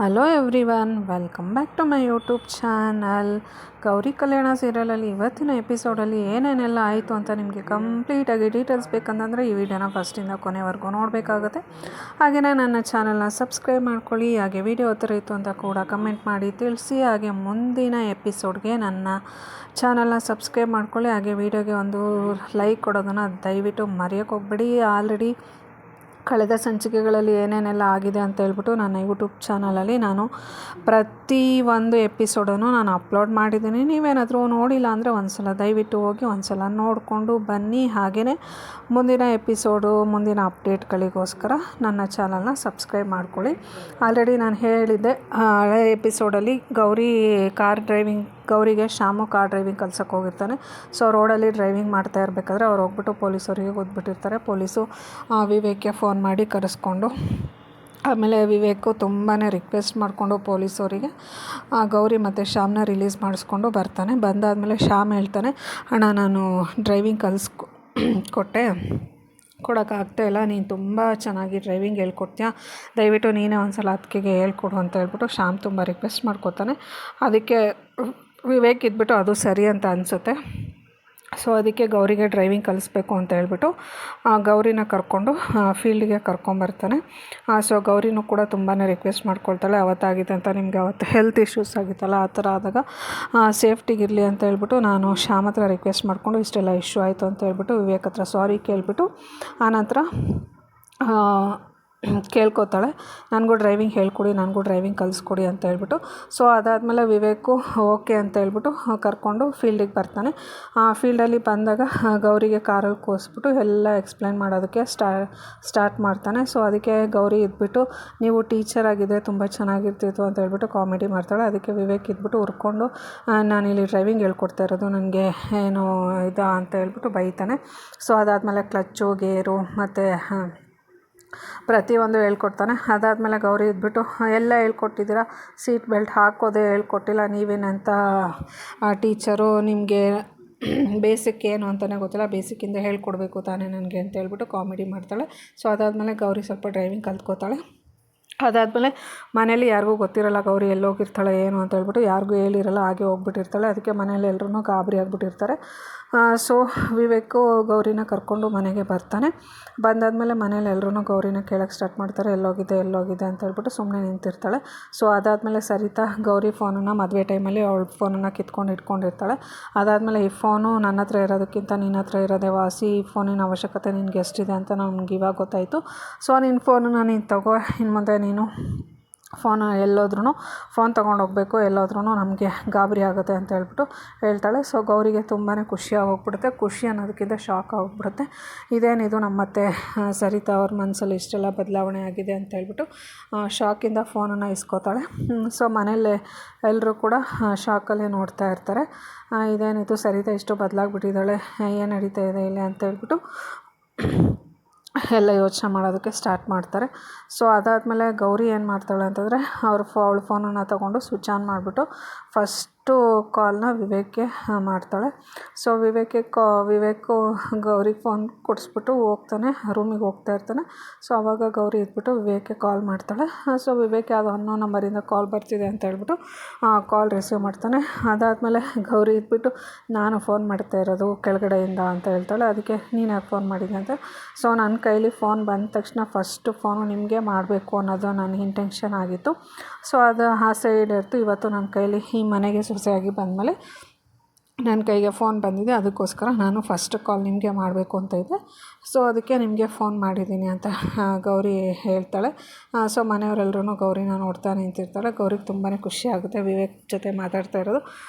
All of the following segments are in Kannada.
Hello everyone, welcome back to my YouTube channel. Gauri Kalyana ಸೀರಿಯಲಲ್ಲಿ ಇವತ್ತಿನ ಎಪಿಸೋಡಲ್ಲಿ ಏನೇನೆಲ್ಲ ಆಯಿತು ಅಂತ ನಿಮಗೆ ಕಂಪ್ಲೀಟಾಗಿ ಡೀಟೇಲ್ಸ್ ಬೇಕಂತಂದರೆ ಈ ವಿಡಿಯೋನ ಫಸ್ಟಿಂದ ಕೊನೆವರೆಗೂ ನೋಡಬೇಕಾಗುತ್ತೆ. ಹಾಗೆಯೇ ನನ್ನ ಚಾನಲ್ನ ಸಬ್ಸ್ಕ್ರೈಬ್ ಮಾಡ್ಕೊಳ್ಳಿ. ಹಾಗೆ ವಿಡಿಯೋ ಥರ ಇತ್ತು ಅಂತ ಕೂಡ ಕಮೆಂಟ್ ಮಾಡಿ ತಿಳಿಸಿ. ಹಾಗೆ ಮುಂದಿನ ಎಪಿಸೋಡ್ಗೆ ನನ್ನ ಚಾನಲ್ನ ಸಬ್ಸ್ಕ್ರೈಬ್ ಮಾಡ್ಕೊಳ್ಳಿ. ಹಾಗೆ ವಿಡಿಯೋಗೆ ಒಂದು ಲೈಕ್ ಕೊಡೋದನ್ನು ದಯವಿಟ್ಟು ಮರೆಯೋಕ್ಕೆ ಹೋಗ್ಬೇಡಿ. ಆಲ್ರೆಡಿ ಕಳೆದ ಸಂಚಿಕೆಗಳಲ್ಲಿ ಏನೇನೆಲ್ಲ ಆಗಿದೆ ಅಂತ ಹೇಳ್ಬಿಟ್ಟು ನನ್ನ ಯೂಟ್ಯೂಬ್ ಚಾನಲಲ್ಲಿ ನಾನು ಪ್ರತಿ ಒಂದು ಎಪಿಸೋಡನ್ನು ನಾನು ಅಪ್ಲೋಡ್ ಮಾಡಿದ್ದೀನಿ. ನೀವೇನಾದರೂ ನೋಡಿಲ್ಲ ಅಂದರೆ ಒಂದ್ಸಲ ದಯವಿಟ್ಟು ಹೋಗಿ ಒಂದ್ಸಲ ನೋಡಿಕೊಂಡು ಬನ್ನಿ. ಹಾಗೆಯೇ ಮುಂದಿನ ಎಪಿಸೋಡು, ಮುಂದಿನ ಅಪ್ಡೇಟ್ಗಳಿಗೋಸ್ಕರ ನನ್ನ ಚಾನಲ್ನ ಸಬ್ಸ್ಕ್ರೈಬ್ ಮಾಡ್ಕೊಳ್ಳಿ. ಆಲ್ರೆಡಿ ನಾನು ಹೇಳಿದ್ದೆ, ಹಳೆ ಎಪಿಸೋಡಲ್ಲಿ ಗೌರಿಗೆ ಶ್ಯಾಮು ಕಾರ್ ಡ್ರೈವಿಂಗ್ ಕಲ್ಸೋಕ್ಕೆ ಹೋಗಿರ್ತಾನೆ. ಸೊ ರೋಡಲ್ಲಿ ಡ್ರೈವಿಂಗ್ ಮಾಡ್ತಾ ಇರಬೇಕಾದ್ರೆ ಅವ್ರು ಹೋಗ್ಬಿಟ್ಟು ಪೊಲೀಸರಿಗೆ ಗೊತ್ತಿಬಿಟ್ಟಿರ್ತಾರೆ. ಪೊಲೀಸು ವಿವೇಕ್ಗೆ ಫೋನ್ ಮಾಡಿ ಕರೆಸ್ಕೊಂಡು, ಆಮೇಲೆ ವಿವೇಕು ತುಂಬಾ ರಿಕ್ವೆಸ್ಟ್ ಮಾಡಿಕೊಂಡು ಪೊಲೀಸವರಿಗೆ ಗೌರಿ ಮತ್ತು ಶ್ಯಾಮ್ನ ರಿಲೀಸ್ ಮಾಡಿಸ್ಕೊಂಡು ಬರ್ತಾನೆ. ಬಂದಾದಮೇಲೆ ಶ್ಯಾಮ್ ಹೇಳ್ತಾನೆ, ಅಣ್ಣ ನಾನು ಡ್ರೈವಿಂಗ್ ಕೊಡೋಕ್ಕಾಗ್ತಾಯಿಲ್ಲ, ನೀನು ತುಂಬ ಚೆನ್ನಾಗಿ ಡ್ರೈವಿಂಗ್ ಹೇಳ್ಕೊಡ್ತೀಯ, ದಯವಿಟ್ಟು ನೀನೇ ಒಂದು ಸಲ ಅದಕ್ಕೆ ಹೇಳ್ಕೊಡು ಅಂತ ಹೇಳ್ಬಿಟ್ಟು ಶ್ಯಾಮ್ ತುಂಬ ರಿಕ್ವೆಸ್ಟ್ ಮಾಡ್ಕೋತಾನೆ. ಅದಕ್ಕೆ ವಿವೇಕ್ ಇದ್ಬಿಟ್ಟು ಅದು ಸರಿ ಅಂತ ಅನಿಸುತ್ತೆ. ಸೊ ಅದಕ್ಕೆ ಗೌರಿಗೆ ಡ್ರೈವಿಂಗ್ ಕಲಿಸ್ಬೇಕು ಅಂತ ಹೇಳ್ಬಿಟ್ಟು ಗೌರಿನ ಕರ್ಕೊಂಡು ಫೀಲ್ಡಿಗೆ ಕರ್ಕೊಂಬರ್ತಾನೆ. ಸೊ ಗೌರಿನೂ ಕೂಡ ತುಂಬಾ ರಿಕ್ವೆಸ್ಟ್ ಮಾಡ್ಕೊಳ್ತಾಳೆ, ಅವತ್ತಾಗಿದೆ ಅಂತ ನಿಮಗೆ ಅವತ್ತು ಹೆಲ್ತ್ ಇಶ್ಯೂಸ್ ಆಗಿತ್ತಲ್ಲ, ಆ ಥರ ಆದಾಗ ಸೇಫ್ಟಿಗಿರಲಿ ಅಂತ ಹೇಳ್ಬಿಟ್ಟು ನಾನು ಶ್ಯಾಮ್ ಹತ್ರ ರಿಕ್ವೆಸ್ಟ್ ಮಾಡಿಕೊಂಡು ಇಷ್ಟೆಲ್ಲ ಇಶ್ಯೂ ಆಯಿತು ಅಂತ ಹೇಳ್ಬಿಟ್ಟು ವಿವೇಕ್ ಹತ್ರ ಸಾರಿ ಕೇಳಿಬಿಟ್ಟು ಆನಂತರ ಕೇಳ್ಕೊತಾಳೆ, ನನಗೂ ಡ್ರೈವಿಂಗ್ ಹೇಳ್ಕೊಡಿ, ನನಗೂ ಡ್ರೈವಿಂಗ್ ಕಲಿಸ್ಕೊಡಿ ಅಂತ ಹೇಳ್ಬಿಟ್ಟು. ಸೊ ಅದಾದಮೇಲೆ ವಿವೇಕು ಓಕೆ ಅಂತ ಹೇಳ್ಬಿಟ್ಟು ಕರ್ಕೊಂಡು ಫೀಲ್ಡಿಗೆ ಬರ್ತಾನೆ. ಫೀಲ್ಡಲ್ಲಿ ಬಂದಾಗ ಗೌರಿಗೆ ಕಾರಲ್ಲಿ ಕೂರಿಸ್ಬಿಟ್ಟು ಎಲ್ಲ ಎಕ್ಸ್ಪ್ಲೈನ್ ಮಾಡೋದಕ್ಕೆ ಸ್ಟಾರ್ಟ್ ಮಾಡ್ತಾನೆ. ಸೊ ಅದಕ್ಕೆ ಗೌರಿ ಇದ್ಬಿಟ್ಟು ನೀವು ಟೀಚರ್ ಆಗಿದ್ದರೆ ತುಂಬ ಚೆನ್ನಾಗಿರ್ತಿತ್ತು ಅಂತ ಹೇಳ್ಬಿಟ್ಟು ಕಾಮಿಡಿ ಮಾಡ್ತಾಳೆ. ಅದಕ್ಕೆ ವಿವೇಕ್ ಇದ್ಬಿಟ್ಟು ಹುರ್ಕೊಂಡು, ನಾನಿಲ್ಲಿ ಡ್ರೈವಿಂಗ್ ಹೇಳ್ಕೊಡ್ತಾ ಇರೋದು, ನನಗೆ ಏನು ಇದು ಅಂತ ಹೇಳ್ಬಿಟ್ಟು ಬೈತಾನೆ. ಸೊ ಅದಾದಮೇಲೆ ಕ್ಲಚ್ಚು, ಗೇರು ಮತ್ತು ಪ್ರತಿಯೊಂದು ಹೇಳ್ಕೊಡ್ತಾನೆ. ಅದಾದಮೇಲೆ ಗೌರಿ ಇದ್ಬಿಟ್ಟು ಎಲ್ಲ ಹೇಳ್ಕೊಟ್ಟಿದ್ದೀರಾ, ಸೀಟ್ ಬೆಲ್ಟ್ ಹಾಕೋದೇ ಹೇಳ್ಕೊಟ್ಟಿಲ್ಲ, ನೀವೇನಂತ ಟೀಚರು, ನಿಮಗೆ ಬೇಸಿಕ್ ಏನು ಅಂತಲೇ ಗೊತ್ತಿಲ್ಲ, ಬೇಸಿಕ್ಕಿಂದ ಹೇಳ್ಕೊಡ್ಬೇಕು ತಾನೇ ನನಗೆ ಅಂತ ಹೇಳ್ಬಿಟ್ಟು ಕಾಮಿಡಿ ಮಾಡ್ತಾಳೆ. ಸೊ ಅದಾದಮೇಲೆ ಗೌರಿ ಸ್ವಲ್ಪ ಡ್ರೈವಿಂಗ್ ಕಲ್ತ್ಕೋತಾಳೆ. ಅದಾದಮೇಲೆ ಮನೇಲಿ ಯಾರಿಗೂ ಗೊತ್ತಿರಲ್ಲ ಗೌರಿ ಎಲ್ಲೋಗಿರ್ತಾಳೆ ಏನು ಅಂತ ಹೇಳ್ಬಿಟ್ಟು, ಯಾರಿಗೂ ಹೇಳಿರಲ್ಲ, ಹಾಗೆ ಹೋಗ್ಬಿಟ್ಟಿರ್ತಾಳೆ. ಅದಕ್ಕೆ ಮನೇಲಿ ಎಲ್ಲರೂ ಗಾಬರಿ ಆಗಿಬಿಟ್ಟಿರ್ತಾರೆ. ಸೊ ವಿವೇಕು ಗೌರಿನ ಕರ್ಕೊಂಡು ಮನೆಗೆ ಬರ್ತಾನೆ. ಬಂದಾದಮೇಲೆ ಮನೇಲಿ ಎಲ್ಲರೂ ಗೌರಿನ ಕೇಳೋಕ್ಕೆ ಸ್ಟಾರ್ಟ್ ಮಾಡ್ತಾರೆ, ಎಲ್ಲೋಗಿದೆ ಅಂತ ಹೇಳ್ಬಿಟ್ಟು ಸುಮ್ಮನೆ ನಿಂತಿರ್ತಾಳೆ. ಸೊ ಅದಾದಮೇಲೆ ಸರಿತಾ ಗೌರಿ ಫೋನನ್ನು ಮದುವೆ ಟೈಮಲ್ಲಿ ಅವಳ ಫೋನನ್ನು ಕಿತ್ಕೊಂಡು ಇಟ್ಕೊಂಡಿರ್ತಾಳೆ. ಅದಾದಮೇಲೆ ಈ ಫೋನು ನನ್ನ ಹತ್ರ ಇರೋದಕ್ಕಿಂತ ನಿನ್ನ ಹತ್ರ ಇರೋದೇ ವಾಸಿ, ಈ ಫೋನಿನ ಅವಶ್ಯಕತೆ ನಿನಗೆ ಎಷ್ಟಿದೆ ಅಂತ ನನಗೆ ಇವಾಗ ಗೊತ್ತಾಯಿತು. ಸೊ ನಿನ್ನ ಫೋನನ್ನು ನೀನು ತಗೋ, ಇನ್ನು ಮುಂದೆ ನೀನು ಫೋನ್ ತೊಗೊಂಡೋಗ್ಬೇಕು, ಎಲ್ಲೋದ್ರೂ ನಮಗೆ ಗಾಬರಿ ಆಗುತ್ತೆ ಅಂತ ಹೇಳ್ಬಿಟ್ಟು ಹೇಳ್ತಾಳೆ. ಸೊ ಗೌರಿಗೆ ತುಂಬಾ ಖುಷಿಯಾಗೋಗ್ಬಿಡುತ್ತೆ. ಖುಷಿ ಅನ್ನೋದಕ್ಕಿಂತ ಶಾಕ್ ಆಗಿಬಿಡುತ್ತೆ. ಇದೇನಿದು ನಮ್ಮತ್ತೆ ಸರಿತಾ ಅವ್ರ ಮನಸ್ಸಲ್ಲಿ ಇಷ್ಟೆಲ್ಲ ಬದಲಾವಣೆ ಆಗಿದೆ ಅಂತ ಹೇಳ್ಬಿಟ್ಟು ಶಾಕಿಂದ ಫೋನನ್ನು ಇಸ್ಕೋತಾಳೆ. ಸೊ ಮನೇಲಿ ಎಲ್ಲರೂ ಕೂಡ ಶಾಕಲ್ಲೇ ನೋಡ್ತಾ ಇರ್ತಾರೆ, ಇದೇನಿದು ಸರಿತಾ ಇಷ್ಟು ಬದಲಾಗ್ಬಿಟ್ಟಿದ್ದಾಳೆ, ಏನು ನಡೀತಾ ಇದೆ ಇಲ್ಲಿ ಅಂತ ಹೇಳ್ಬಿಟ್ಟು ಎಲ್ಲ ಯೋಚನೆ ಮಾಡೋದಕ್ಕೆ ಸ್ಟಾರ್ಟ್ ಮಾಡ್ತಾರೆ. ಸೊ ಅದಾದಮೇಲೆ ಗೌರಿ ಏನು ಮಾಡ್ತಾಳೆ ಅಂತಂದರೆ ಅವಳ ಫೋನನ್ನು ತಗೊಂಡು ಸ್ವಿಚ್ ಆನ್ ಮಾಡಿಬಿಟ್ಟು ಫಸ್ಟು ಕಾಲ್ನ ವಿವೇಕ್ಗೆ ಮಾಡ್ತಾಳೆ. ಸೊ ವಿವೇಕು ಗೌರಿಗೆ ಫೋನ್ ಕೊಡಿಸ್ಬಿಟ್ಟು ರೂಮಿಗೆ ಹೋಗ್ತಾ ಇರ್ತಾನೆ. ಸೊ ಆವಾಗ ಗೌರಿ ಇದ್ಬಿಟ್ಟು ವಿವೇಕ್ಗೆ ಕಾಲ್ ಮಾಡ್ತಾಳೆ. ಸೊ ವಿವೇಕ್ ಯಾವುದೋ ಅನ್ನೋ ನಂಬರಿಂದ ಕಾಲ್ ಬರ್ತಿದೆ ಅಂತ ಹೇಳ್ಬಿಟ್ಟು ಕಾಲ್ ರಿಸೀವ್ ಮಾಡ್ತಾನೆ. ಅದಾದಮೇಲೆ ಗೌರಿ ಇದ್ಬಿಟ್ಟು ನಾನು ಫೋನ್ ಮಾಡ್ತಾ ಇರೋದು ಕೆಳಗಡೆಯಿಂದ ಅಂತ ಹೇಳ್ತಾಳೆ. ಅದಕ್ಕೆ ನೀನು ಯಾಕೆ ಫೋನ್ ಮಾಡಿದೆ ಅಂತ. ಸೊ ನನ್ನ ಕೈಲಿ ಫೋನ್ ಬಂದ ತಕ್ಷಣ ಫಸ್ಟು ಫೋನು ನಿಮಗೆ ಮಾಡಬೇಕು ಅನ್ನೋದು ನನ್ನ ಇಂಟೆನ್ಷನ್ ಆಗಿತ್ತು. ಸೊ ಅದು ಆಸೆ ಈಡೇರಿತು. ಇವತ್ತು ನನ್ನ ಕೈಲಿ ಈ ಮನೆಗೆ ಸೊಸೆಯಾಗಿ ಬಂದಮೇಲೆ ನನ್ನ ಕೈಗೆ ಫೋನ್ ಬಂದಿದೆ, ಅದಕ್ಕೋಸ್ಕರ ನಾನು ಫಸ್ಟ್ ಕಾಲ್ ನಿಮಗೆ ಮಾಡಬೇಕು ಅಂತ ಇದ್ದೆ. ಸೊ ಅದಕ್ಕೆ ನಿಮಗೆ ಫೋನ್ ಮಾಡಿದ್ದೀನಿ ಅಂತ ಗೌರಿ ಹೇಳ್ತಾಳೆ. ಸೊ ಮನೆಯವರೆಲ್ಲರೂ ಗೌರಿನ ನೋಡ್ತಾ ನಿಂತಿರ್ತಾಳೆ. ಗೌರಿಗೆ ತುಂಬಾ ಖುಷಿ ಆಗುತ್ತೆ ವಿವೇಕ್ ಜೊತೆ ಮಾತಾಡ್ತಾ ಇರೋದು.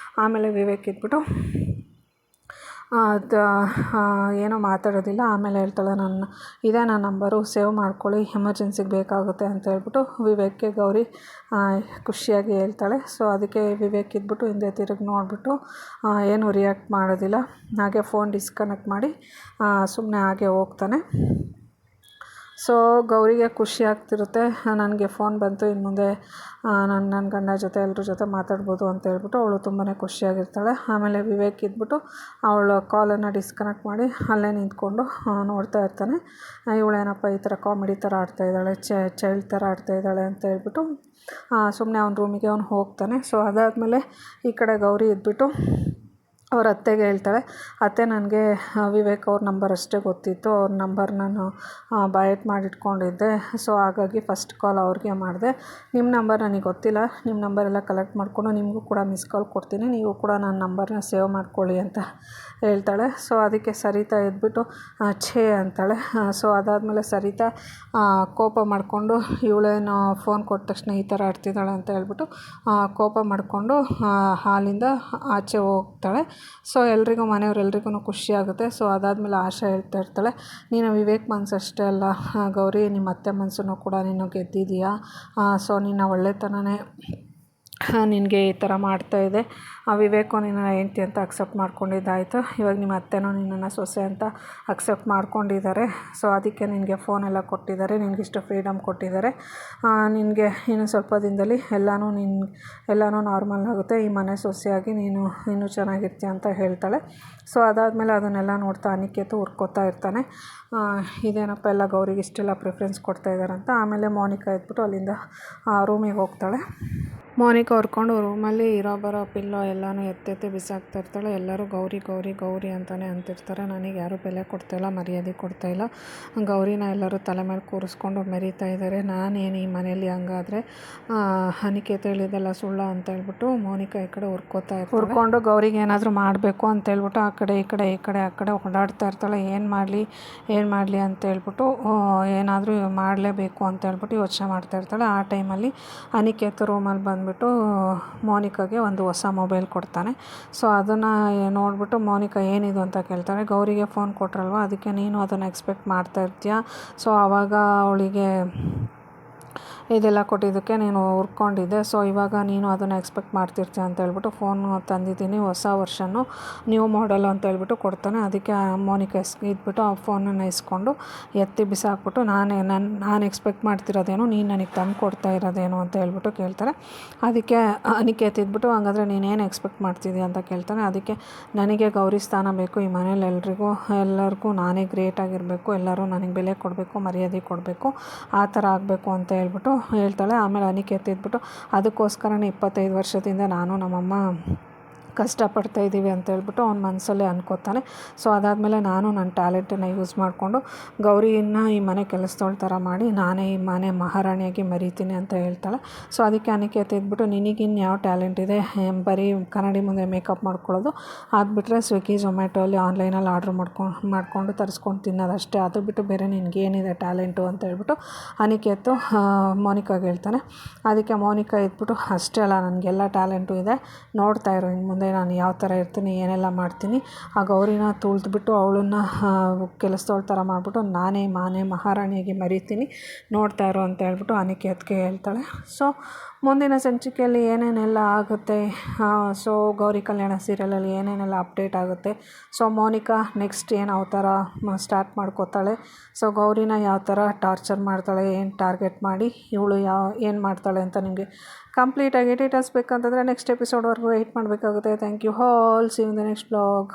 ಆಮೇಲೆ ವಿವೇಕ್ ಇದ್ಬಿಟ್ಟು ಏನೋ ಮಾತಾಡೋದಿಲ್ಲ. ಆಮೇಲೆ ಹೇಳ್ತಾಳೆ, ಇದೇ ನನ್ನ ನಂಬರು, ಸೇವ್ ಮಾಡ್ಕೊಳ್ಳಿ, ಎಮರ್ಜೆನ್ಸಿಗೆ ಬೇಕಾಗುತ್ತೆ ಅಂತ ಹೇಳ್ಬಿಟ್ಟು ವಿವೇಕ್ಗೆ ಗೌರಿ ಖುಷಿಯಾಗಿ ಹೇಳ್ತಾಳೆ. ಸೊ ಅದಕ್ಕೆ ವಿವೇಕ್ ಇದ್ಬಿಟ್ಟು ಹಿಂದೆ ತಿರುಗಿ ನೋಡಿಬಿಟ್ಟು ಏನೂ ರಿಯಾಕ್ಟ್ ಮಾಡೋದಿಲ್ಲ, ಹಾಗೆ ಫೋನ್ ಡಿಸ್ಕನೆಕ್ಟ್ ಮಾಡಿ ಸುಮ್ಮನೆ ಹಾಗೆ ಹೋಗ್ತಾನೆ. ಸೊ ಗೌರಿಗೆ ಖುಷಿ ಆಗ್ತಿರುತ್ತೆ, ನನಗೆ ಫೋನ್ ಬಂತು, ಇನ್ನು ಮುಂದೆ ನನ್ನ ಗಂಡ ಜೊತೆ ಎಲ್ಲರ ಜೊತೆ ಮಾತಾಡ್ಬೋದು ಅಂತ ಹೇಳ್ಬಿಟ್ಟು ಅವಳು ತುಂಬಾ ಖುಷಿಯಾಗಿರ್ತಾಳೆ. ಆಮೇಲೆ ವಿವೇಕ್ ಇದ್ಬಿಟ್ಟು ಅವಳ ಕಾಲನ್ನು ಡಿಸ್ಕನೆಕ್ಟ್ ಮಾಡಿ ಅಲ್ಲೇ ನಿಂತ್ಕೊಂಡು ನೋಡ್ತಾ ಇರ್ತಾನೆ. ಇವಳೇನಪ್ಪ ಈ ಥರ ಕಾಮಿಡಿ ಥರ ಆಡ್ತಾಯಿದ್ದಾಳೆ, ಚೈಲ್ಡ್ ಥರ ಆಡ್ತಾಯಿದ್ದಾಳೆ ಅಂತ ಹೇಳ್ಬಿಟ್ಟು ಸುಮ್ಮನೆ ಅವ್ನ ರೂಮಿಗೆ ಅವ್ನು ಹೋಗ್ತಾನೆ. ಸೊ ಅದಾದಮೇಲೆ ಈ ಕಡೆ ಗೌರಿ ಇದ್ಬಿಟ್ಟು ಅವ್ರ ಅತ್ತೆಗೆ ಹೇಳ್ತಾಳೆ, ಅತ್ತೆ ನನಗೆ ವಿವೇಕ್ ಅವ್ರ ನಂಬರ್ ಅಷ್ಟೇ ಗೊತ್ತಿತ್ತು, ಅವ್ರ ನಂಬರ್ ನಾನು ಬೈಟ್ ಮಾಡಿಟ್ಕೊಂಡಿದ್ದೆ. ಸೊ ಹಾಗಾಗಿ ಫಸ್ಟ್ ಕಾಲ್ ಅವ್ರಿಗೆ ಮಾಡಿದೆ. ನಿಮ್ಮ ನಂಬರ್ ನನಗೆ ಗೊತ್ತಿಲ್ಲ, ನಿಮ್ಮ ನಂಬರೆಲ್ಲ ಕಲೆಕ್ಟ್ ಮಾಡಿಕೊಂಡು ನಿಮಗೂ ಕೂಡ ಮಿಸ್ ಕಾಲ್ ಕೊಡ್ತೀನಿ, ನೀವು ಕೂಡ ನನ್ನ ನಂಬರ್ನ ಸೇವ್ ಮಾಡ್ಕೊಳ್ಳಿ ಅಂತ ಹೇಳ್ತಾಳೆ. ಸೊ ಅದಕ್ಕೆ ಸರಿತಾ ಎದ್ಬಿಟ್ಟು ಛೇ ಅಂತಾಳೆ. ಸೊ ಅದಾದಮೇಲೆ ಸರಿತಾ ಕೋಪ ಮಾಡಿಕೊಂಡು ಇವಳೇನು ಫೋನ್ ಕೊಟ್ಟ ತಕ್ಷಣ ಈ ಥರ ಆಡ್ತಿದ್ದಾಳೆ ಅಂತ ಹೇಳ್ಬಿಟ್ಟು ಕೋಪ ಮಾಡಿಕೊಂಡು ಹಾಲಿಂದ ಆಚೆ ಹೋಗ್ತಾಳೆ. ಸೊ ಮನೆಯವರೆಲ್ರಿಗೂ ಖುಷಿ ಆಗುತ್ತೆ. ಸೊ ಅದಾದಮೇಲೆ ಆಶಾ ಹೇಳ್ತಾ ಇರ್ತಾಳೆ, ನೀನು ವಿವೇಕ್ ಮನಸ್ಸು ಅಷ್ಟೇ ಅಲ್ಲ ಗೌರಿ, ನಿಮ್ಮ ಅತ್ತೆ ಮನಸ್ಸನ್ನು ಕೂಡ ನೀನು ಗೆದ್ದಿದೀಯಾ. ಸೊ ನಿನ್ನ ಒಳ್ಳೆತನನೇ ನಿನಗೆ ಈ ಥರ ಮಾಡ್ತಾಯಿದೆ. ವಿವೇಕು ನಿನ್ನ ಹೆಂಡ್ತಿ ಅಂತ ಅಕ್ಸೆಪ್ಟ್ ಮಾಡ್ಕೊಂಡಿದ್ದಾಯಿತು. ಇವಾಗ ನಿಮ್ಮ ಅತ್ತೆನೂ ನಿನ್ನನ್ನು ಸೊಸೆ ಅಂತ ಅಕ್ಸೆಪ್ಟ್ ಮಾಡ್ಕೊಂಡಿದ್ದಾರೆ. ಸೊ ಅದಕ್ಕೆ ನಿನಗೆ ಫೋನೆಲ್ಲ ಕೊಟ್ಟಿದ್ದಾರೆ, ನಿನಗಿಷ್ಟು ಫ್ರೀಡಮ್ ಕೊಟ್ಟಿದ್ದಾರೆ. ನಿನಗೆ ಇನ್ನು ಸ್ವಲ್ಪ ದಿನದಲ್ಲಿ ಎಲ್ಲನೂ ನಾರ್ಮಲ್ ಆಗುತ್ತೆ, ಈ ಮನೆ ಸೊಸೆಯಾಗಿ ನೀನು ಇನ್ನೂ ಚೆನ್ನಾಗಿರ್ತೀಯ ಅಂತ ಹೇಳ್ತಾಳೆ. ಸೊ ಅದಾದಮೇಲೆ ಅದನ್ನೆಲ್ಲ ನೋಡ್ತಾ ಅನಿಕೇತು ಹುರ್ಕೋತಾ ಇರ್ತಾನೆ, ಇದೇನಪ್ಪ ಎಲ್ಲ ಗೌರಿಗೆ ಇಷ್ಟೆಲ್ಲ ಪ್ರಿಫರೆನ್ಸ್ ಕೊಡ್ತಾಯಿದ್ದಾರೆ ಅಂತ. ಆಮೇಲೆ ಮೋನಿಕಾ ಎದ್ಬಿಟ್ಟು ಅಲ್ಲಿಂದ ರೂಮಿಗೆ ಹೋಗ್ತಾಳೆ. ಮೋನಿಕಾ ಹೊರ್ಕೊಂಡು ರೂಮಲ್ಲಿ ಇರೋ ಬರೋ ಪಿಲ್ಲೋ ಎಲ್ಲನೂ ಎತ್ತೆತ್ತಿ ಬಿಸಾಕ್ತಾ ಇರ್ತಾಳೆ. ಎಲ್ಲರೂ ಗೌರಿ ಗೌರಿ ಗೌರಿ ಅಂತಲೇ ಅಂತಿರ್ತಾರೆ. ನನಗೆ ಯಾರೂ ಬೆಲೆ ಕೊಡ್ತಾಯಿಲ್ಲ, ಮರ್ಯಾದೆ ಕೊಡ್ತಾಯಿಲ್ಲ. ಗೌರಿನ ಎಲ್ಲರೂ ತಲೆ ಮೇಲೆ ಕೂರಿಸ್ಕೊಂಡು ಮೆರೀತಾ ಇದ್ದಾರೆ. ನಾನೇನು ಈ ಮನೇಲಿ ಹಂಗಾದರೆ ಅನಿಕೇತ ಹೇಳಿದೆಲ್ಲ ಸುಳ್ಳ ಅಂತ ಹೇಳ್ಬಿಟ್ಟು ಮೋನಿಕಾ ಈ ಕಡೆ ಹುರ್ಕೊಂಡು ಗೌರಿಗೆ ಏನಾದರೂ ಮಾಡಬೇಕು ಅಂತ ಹೇಳ್ಬಿಟ್ಟು ಆ ಕಡೆ ಆ ಕಡೆ ಓಡಾಡ್ತಾ ಇರ್ತಾಳೆ. ಏನು ಮಾಡಲಿ ಅಂತ ಹೇಳ್ಬಿಟ್ಟು ಏನಾದರೂ ಮಾಡಲೇಬೇಕು ಅಂತ ಹೇಳ್ಬಿಟ್ಟು ಯೋಚನೆ ಮಾಡ್ತಾ ಇರ್ತಾಳೆ. ಆ ಟೈಮಲ್ಲಿ ಅನಿಕೇತ ರೂಮಲ್ಲಿ ಬಂದುಬಿಟ್ಟು ಮೋನಿಕಾಗೆ ಒಂದು ಹೊಸ ಮೊಬೈಲ್ ಕೊಡ್ತಾನೆ. ಸೊ ಅದನ್ನು ನೋಡಿಬಿಟ್ಟು ಮೋನಿಕಾ ಏನಿದು ಅಂತ ಕೇಳ್ತಾಳೆ. ಗೌರಿಗೆ ಫೋನ್ ಕೊಟ್ರಲ್ವ, ಅದಕ್ಕೆ ನೀನು ಅದನ್ನು ಎಕ್ಸ್ಪೆಕ್ಟ್ ಮಾಡ್ತಾ ಇರ್ತೀಯ. ಸೊ ಆವಾಗ ಅವಳಿಗೆ ಇದೆಲ್ಲ ಕೊಟ್ಟಿದ್ದಕ್ಕೆ ನೀನು ಹುರ್ಕೊಂಡಿದ್ದೆ. ಸೊ ಇವಾಗ ನೀನು ಅದನ್ನು ಎಕ್ಸ್ಪೆಕ್ಟ್ ಮಾಡ್ತಿರ್ತೀಯ ಅಂತ ಹೇಳ್ಬಿಟ್ಟು ಫೋನು ತಂದಿದ್ದೀನಿ, ಹೊಸ ವರ್ಷನ್ನು ನ್ಯೂ ಮಾಡೆಲ್ ಅಂತ ಹೇಳ್ಬಿಟ್ಟು ಕೊಡ್ತಾನೆ. ಅದಕ್ಕೆ ಮೋನಿಕಾ ಇದ್ಬಿಟ್ಟು ಆ ಫೋನನ್ನು ಇಸ್ಕೊಂಡು ಎತ್ತಿ ಬಿಸಾಕ್ಬಿಟ್ಟು ನಾನು ಎಕ್ಸ್ಪೆಕ್ಟ್ ಮಾಡ್ತಿರೋದೇನು, ನೀನು ನನಗೆ ತಂದು ಕೊಡ್ತಾ ಇರೋದೇನು ಅಂತ ಹೇಳ್ಬಿಟ್ಟು ಕೇಳ್ತಾರೆ. ಅದಕ್ಕೆ ಅನಿಕೇತ್ ಇದ್ಬಿಟ್ಟು ಹಂಗಾದ್ರೆ ನೀನೇನು ಎಕ್ಸ್ಪೆಕ್ಟ್ ಮಾಡ್ತಿದ್ದೀಯ ಅಂತ ಕೇಳ್ತಾನೆ. ಅದಕ್ಕೆ ನನಗೆ ಗೌರಿ ಸ್ಥಾನ ಬೇಕು, ಈ ಮನೇಲಿ ಎಲ್ಲರಿಗೂ ನಾನೇ ಗ್ರೇಟ್ ಆಗಿರಬೇಕು, ಎಲ್ಲರೂ ನನಗೆ ಬೆಲೆ ಕೊಡಬೇಕು, ಮರ್ಯಾದೆ ಕೊಡಬೇಕು, ಆ ಥರ ಆಗಬೇಕು ಅಂತ ಹೇಳ್ಬಿಟ್ಟು ಹೇಳ್ತಾಳೆ. ಆಮೇಲೆ ಅನಿಕೇತ್ ಇದ್ಬಿಟ್ಟು ಅದಕ್ಕೋಸ್ಕರನೇ 25 ವರ್ಷದಿಂದ ನಾನು ನಮ್ಮಮ್ಮ ಕಷ್ಟಪಡ್ತಾಯಿದ್ದೀವಿ ಅಂತ ಹೇಳ್ಬಿಟ್ಟು ಅವ್ನ ಮನಸ್ಸಲ್ಲೇ ಅನ್ಕೋತಾನೆ. ಸೊ ಅದಾದಮೇಲೆ ನಾನು ನನ್ನ ಟ್ಯಾಲೆಂಟನ್ನು ಯೂಸ್ ಮಾಡಿಕೊಂಡು ಗೌರಿಯನ್ನು ಈ ಮನೆ ಕೆಲಸದವಳ ಥರ ಮಾಡಿ ನಾನೇ ಈ ಮನೆ ಮಹಾರಾಣಿಯಾಗಿ ಮರೀತೀನಿ ಅಂತ ಹೇಳ್ತಾಳೆ. ಸೊ ಅದಕ್ಕೆ ಅನಿಕೇತ್ ಇದ್ಬಿಟ್ಟು ನಿನಗಿನ್ನು ಯಾವ ಟ್ಯಾಲೆಂಟ್ ಇದೆ, ಬರೀ ಕನ್ನಡಿ ಮುಂದೆ ಮೇಕಪ್ ಮಾಡ್ಕೊಳ್ಳೋದು, ಅದು ಬಿಟ್ಟರೆ ಸ್ವಿಗ್ಗಿ ಝೊಮ್ಯಾಟೋಲ್ಲಿ ಆನ್ಲೈನಲ್ಲಿ ಆರ್ಡ್ರ್ ಮಾಡಿಕೊಂಡು ತರಿಸ್ಕೊಂಡು ತಿನ್ನೋದಷ್ಟೇ, ಅದು ಬಿಟ್ಟು ಬೇರೆ ನಿನಗೇನಿದೆ ಟ್ಯಾಲೆಂಟು ಅಂತ ಹೇಳ್ಬಿಟ್ಟು ಅನಿಕೇತು ಮೋನಿಕಾಗೆ ಹೇಳ್ತಾನೆ. ಅದಕ್ಕೆ ಮೋನಿಕಾ ಇದ್ಬಿಟ್ಟು ಅಷ್ಟೇ ಅಲ್ಲ, ನನಗೆಲ್ಲ ಟ್ಯಾಲೆಂಟು ಇದೆ, ನೋಡ್ತಾ ಇರೋ ಇನ್ನು ಮುಂದೆ ನಾನು ಯಾವ ಥರ ಇರ್ತೀನಿ, ಏನೆಲ್ಲ ಮಾಡ್ತೀನಿ, ಆ ಗೌರಿನ ತುಳಿದ್ಬಿಟ್ಟು ಅವಳನ್ನು ಕೆಲಸದವಳ ಥರ ಮಾಡಿಬಿಟ್ಟು ನಾನೇ ಮಹಾರಾಣಿಯಾಗಿ ಮರೀತೀನಿ, ನೋಡ್ತಾ ಇರೋ ಅಂತ ಹೇಳ್ಬಿಟ್ಟು ಅನಿಕೇತ್ಗೆ ಹೇಳ್ತಾಳೆ. ಸೊ ಮುಂದಿನ ಸಂಚಿಕೆಯಲ್ಲಿ ಏನೇನೆಲ್ಲ ಆಗುತ್ತೆ, ಸೊ ಗೌರಿ ಕಲ್ಯಾಣ ಸೀರಿಯಲಲ್ಲಿ ಏನೇನೆಲ್ಲ ಅಪ್ಡೇಟ್ ಆಗುತ್ತೆ, ಸೊ ಮೋನಿಕಾ ನೆಕ್ಸ್ಟ್ ಏನು ಅವತಾರ ಸ್ಟಾರ್ಟ್ ಮಾಡ್ಕೋತಾಳೆ, ಸೊ ಗೌರಿನ ಯಾವ ಥರ ಟಾರ್ಚರ್ ಮಾಡ್ತಾಳೆ, ಏನು ಟಾರ್ಗೆಟ್ ಮಾಡಿ ಇವಳು ಏನು ಮಾಡ್ತಾಳೆ ಅಂತ ನಿಮಗೆ ಕಂಪ್ಲೀಟಾಗಿ ಡೀಟೇಲ್ಸ್ ಬೇಕಂತಂದರೆ ನೆಕ್ಸ್ಟ್ ಎಪಿಸೋಡ್ವರೆಗೂ ವೆಯ್ಟ್ ಮಾಡಬೇಕಾಗುತ್ತೆ. Thank you all, see you in the next blog.